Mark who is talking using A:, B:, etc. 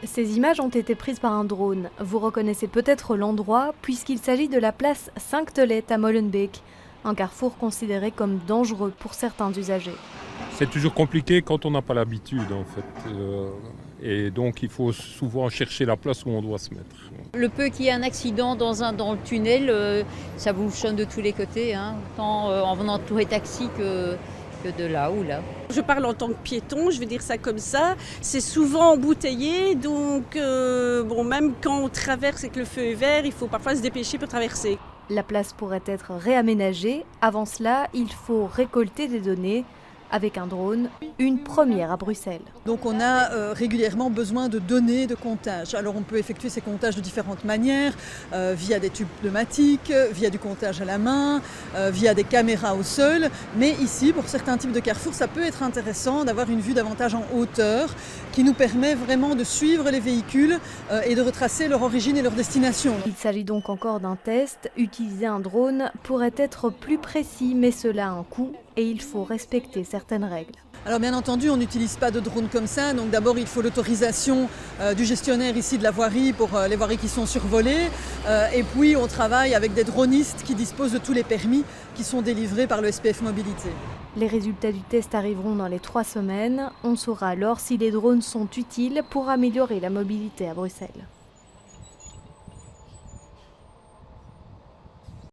A: Ces images ont été prises par un drone. Vous reconnaissez peut-être l'endroit puisqu'il s'agit de la place Sainte-Tolette à Molenbeek, un carrefour considéré comme dangereux pour certains usagers.
B: C'est toujours compliqué quand on n'a pas l'habitude en fait. Et donc il faut souvent chercher la place où on doit se mettre.
C: Le peu qu'il y ait un accident dans le tunnel, ça bouchonne de tous les côtés, hein, tant en venant de Tour et Taxi que de là ou là.
D: Je parle en tant que piéton, je vais dire ça comme ça. C'est souvent embouteillé, donc même quand on traverse et que le feu est vert, il faut parfois se dépêcher pour traverser.
A: La place pourrait être réaménagée. Avant cela, il faut récolter des données. Avec un drone, une première à Bruxelles.
E: Donc on a régulièrement besoin de données de comptage. Alors on peut effectuer ces comptages de différentes manières, via des tubes pneumatiques, via du comptage à la main, via des caméras au sol. Mais ici, pour certains types de carrefours, ça peut être intéressant d'avoir une vue davantage en hauteur qui nous permet vraiment de suivre les véhicules et de retracer leur origine et leur destination.
A: Il s'agit donc encore d'un test. Utiliser un drone pourrait être plus précis, mais cela a un coût et il faut respecter certaines règles.
E: Alors bien entendu, on n'utilise pas de drone comme ça, donc d'abord il faut l'autorisation du gestionnaire ici de la voirie pour les voiries qui sont survolées, et puis on travaille avec des dronistes qui disposent de tous les permis qui sont délivrés par le SPF Mobilité.
A: Les résultats du test arriveront dans les 3 semaines. On saura alors si les drones sont utiles pour améliorer la mobilité à Bruxelles.